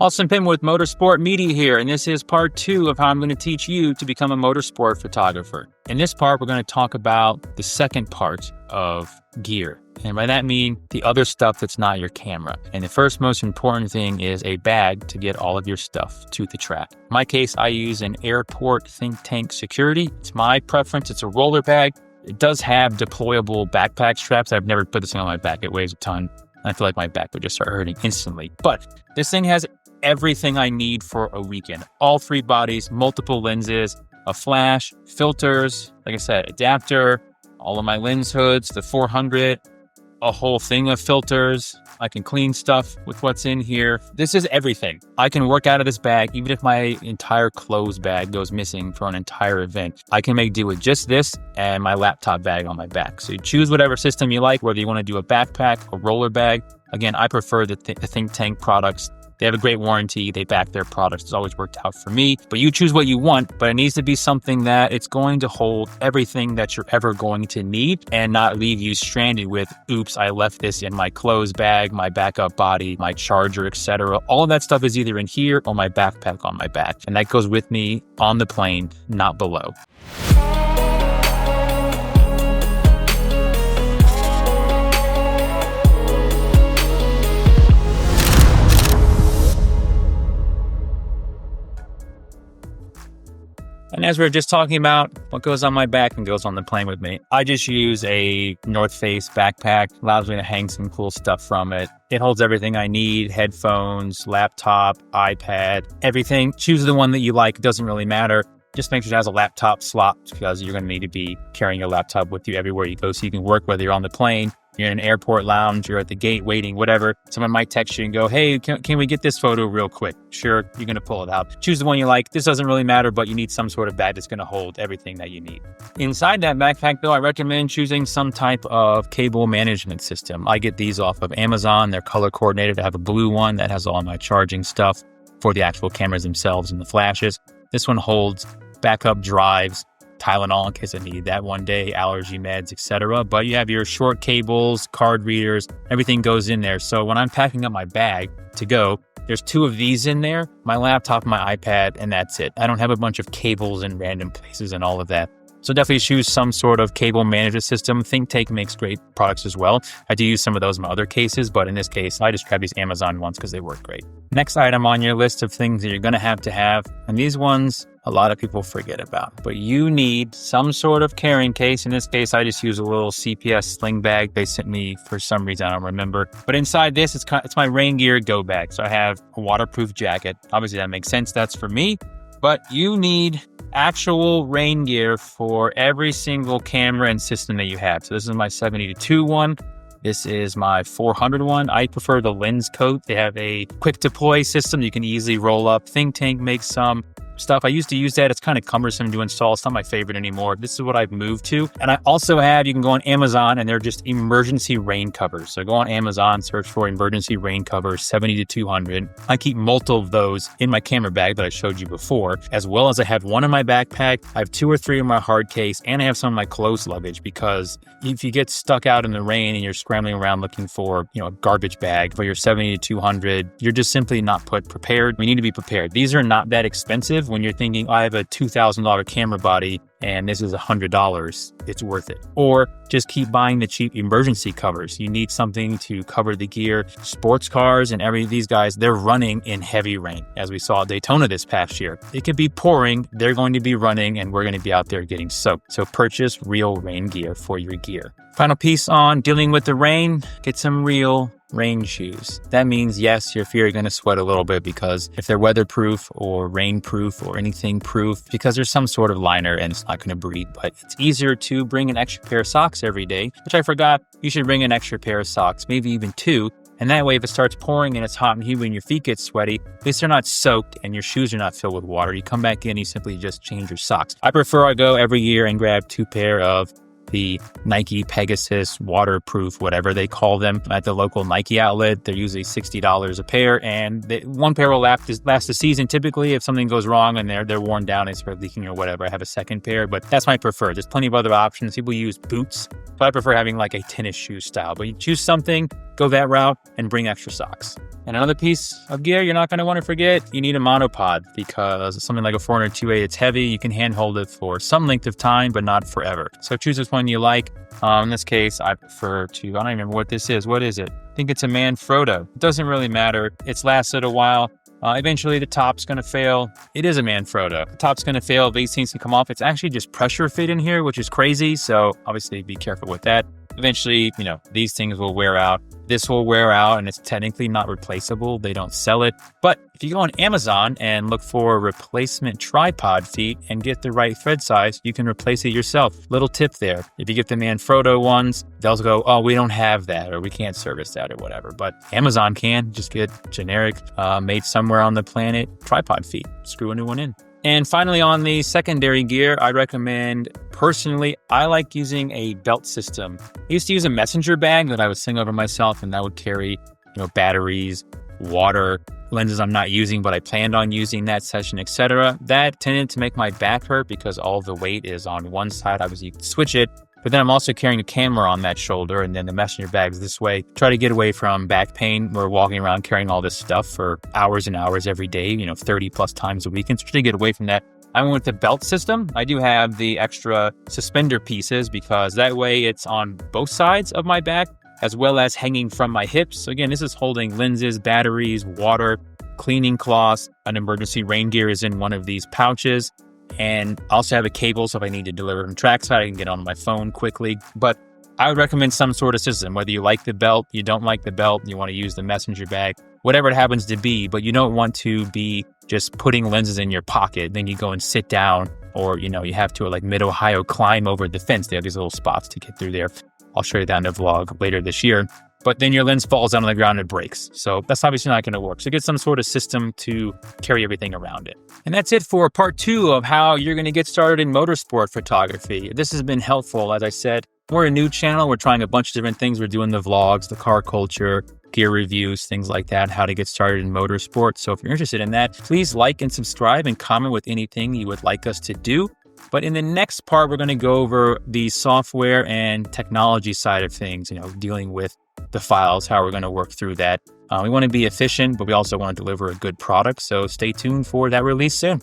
Austin Pim with Motorsport Media here, and this is part 2 of how I'm going to teach you to become a motorsport photographer. In this part, we're going to talk about the second part of gear. And by that I mean the other stuff that's not your camera. And the first most important thing is a bag to get all of your stuff to the track. In my case, I use an airport think tank security. It's my preference. It's a roller bag. It does have deployable backpack straps. I've never put this thing on my back. It weighs a ton. I feel like my back would just start hurting instantly. But this thing has everything I need for a weekend. All 3 bodies, multiple lenses, a flash, filters, like I said, adapter, all of my lens hoods, the 400, a whole thing of filters. I can clean stuff with what's in here. This is everything. I can work out of this bag, even if my entire clothes bag goes missing for an entire event. I can make do with just this and my laptop bag on my back. So you choose whatever system you like, whether you want to do a backpack, a roller bag. Again, I prefer the think tank products. They have a great warranty. They back their products. It's always worked out for me. But you choose what you want, but it needs to be something that it's going to hold everything that you're ever going to need and not leave you stranded with, oops, I left this in my clothes bag, my backup body, my charger, etc. All of that stuff is either in here or my backpack on my back. And that goes with me on the plane, not below. And as we were just talking about, what goes on my back and goes on the plane with me, I just use a North Face backpack. Allows me to hang some cool stuff from it. It holds everything I need, headphones, laptop, iPad, everything. Choose the one that you like. It doesn't really matter. Just make sure it has a laptop slot because you're going to need to be carrying your laptop with you everywhere you go so you can work, whether you're on the plane, you're in an airport lounge, you're at the gate waiting, whatever. Someone might text you and go, hey, can we get this photo real quick? Sure, you're going to pull it out. Choose the one you like. This doesn't really matter, but you need some sort of bag that's going to hold everything that you need. Inside that backpack, though, I recommend choosing some type of cable management system. I get these off of Amazon. They're color coordinated. I have a blue one that has all my charging stuff for the actual cameras themselves and the flashes. This one holds backup drives, Tylenol in case I need that one day, allergy meds, etc. But you have your short cables, card readers, everything goes in there. So when I'm packing up my bag to go, there's 2 of these in there, my laptop, my iPad, and that's it. I don't have a bunch of cables in random places and all of that. So definitely choose some sort of cable management system. Think Tank makes great products as well. I do use some of those in my other cases, but in this case, I just grab these Amazon ones because they work great. Next item on your list of things that you're going to have, and these ones a lot of people forget about, but you need some sort of carrying case. In this case, I just use a little CPS sling bag they sent me for some reason, I don't remember. But inside this, it's my rain gear go bag. So I have a waterproof jacket. Obviously that makes sense. That's for me, but you need actual rain gear for every single camera and system that you have. So this is my 70-2 one. This is my 400 one. I prefer the lens coat. They have a quick deploy system you can easily roll up. Think Tank makes some stuff. I used to use that. It's kind of cumbersome to install. It's not my favorite anymore. This is what I've moved to. And I also have, you can go on Amazon and they're just emergency rain covers. So go on Amazon, search for emergency rain covers, 70-200. I keep multiple of those in my camera bag that I showed you before, as well as I have one in my backpack. I have 2 or 3 in my hard case, and I have some of my clothes luggage because if you get stuck out in the rain and you're scrambling around looking for, a garbage bag for your 70-200, you're just simply not prepared. We need to be prepared. These are not that expensive. When you're thinking, I have a $2,000 camera body and this is $100, it's worth it. Or just keep buying the cheap emergency covers. You need something to cover the gear. Sports cars and these guys, they're running in heavy rain. As we saw at Daytona this past year, it could be pouring, they're going to be running, and we're going to be out there getting soaked. So purchase real rain gear for your gear. Final piece on dealing with the rain, get some real rain shoes. That means, yes, your feet are going to sweat a little bit because if they're weatherproof or rainproof or anything proof, because there's some sort of liner and it's not going to breathe, but it's easier to bring an extra pair of socks every day, which I forgot. You should bring an extra pair of socks, maybe even 2. And that way, if it starts pouring and it's hot and humid and your feet get sweaty, at least they're not soaked and your shoes are not filled with water. You come back in, you simply just change your socks. I prefer I go every year and grab 2 pair of the Nike Pegasus waterproof, whatever they call them, at the local Nike outlet. They're usually $60 a pair, and one pair will last the season. Typically, if something goes wrong and they're worn down and start leaking or whatever, I have a second pair, but that's my preferred. There's plenty of other options. People use boots, but I prefer having like a tennis shoe style. But you choose something, go that route, and bring extra socks. And another piece of gear you're not going to want to forget, you need a monopod, because something like a 402A, it's heavy. You can handhold it for some length of time, but not forever. So choose which one you like. In this case, I prefer to, I don't even remember what this is. What is it? I think it's a Manfrotto. It doesn't really matter. It's lasted a while. Eventually the top's going to fail. It is a Manfrotto. The top's going to fail. These things can come off. It's actually just pressure fit in here, which is crazy. So obviously be careful with that. Eventually, these things will wear out. This will wear out, and it's technically not replaceable. They don't sell it. But if you go on Amazon and look for replacement tripod feet and get the right thread size, you can replace it yourself. Little tip there. If you get the Manfrotto ones, they'll go, oh, we don't have that, or we can't service that, or whatever. But Amazon can. Just get generic, made somewhere on the planet tripod feet. Screw a new one in. And finally, on the secondary gear, I recommend, personally, I like using a belt system. I used to use a messenger bag that I would sling over myself, and that would carry, batteries, water, lenses I'm not using, but I planned on using that session, etc. That tended to make my back hurt because all the weight is on one side. Obviously, you can switch it. But then I'm also carrying a camera on that shoulder, and then the messenger bag's this way. Try to get away from back pain. We're walking around carrying all this stuff for hours and hours every day, 30 plus times a week. And try to get away from that. I went with the belt system. I do have the extra suspender pieces because that way it's on both sides of my back as well as hanging from my hips. So again, this is holding lenses, batteries, water, cleaning cloths. An emergency rain gear is in one of these pouches. And I also have a cable, so if I need to deliver from trackside, I can get on my phone quickly. But I would recommend some sort of system, whether you like the belt, you don't like the belt, you want to use the messenger bag, whatever it happens to be, but you don't want to be just putting lenses in your pocket. Then you go and sit down, or, you have to, like mid-Ohio, climb over the fence. They have these little spots to get through there. I'll show you that in the vlog later this year. But then your lens falls down on the ground and breaks. So that's obviously not going to work. So get some sort of system to carry everything around it. And that's it for part 2 of how you're going to get started in motorsport photography. This has been helpful. As I said, we're a new channel. We're trying a bunch of different things. We're doing the vlogs, the car culture, gear reviews, things like that, how to get started in motorsport. So if you're interested in that, please like and subscribe and comment with anything you would like us to do. But in the next part, we're going to go over the software and technology side of things, dealing with the files, how we're going to work through that. We want to be efficient, but we also want to deliver a good product. So stay tuned for that release soon.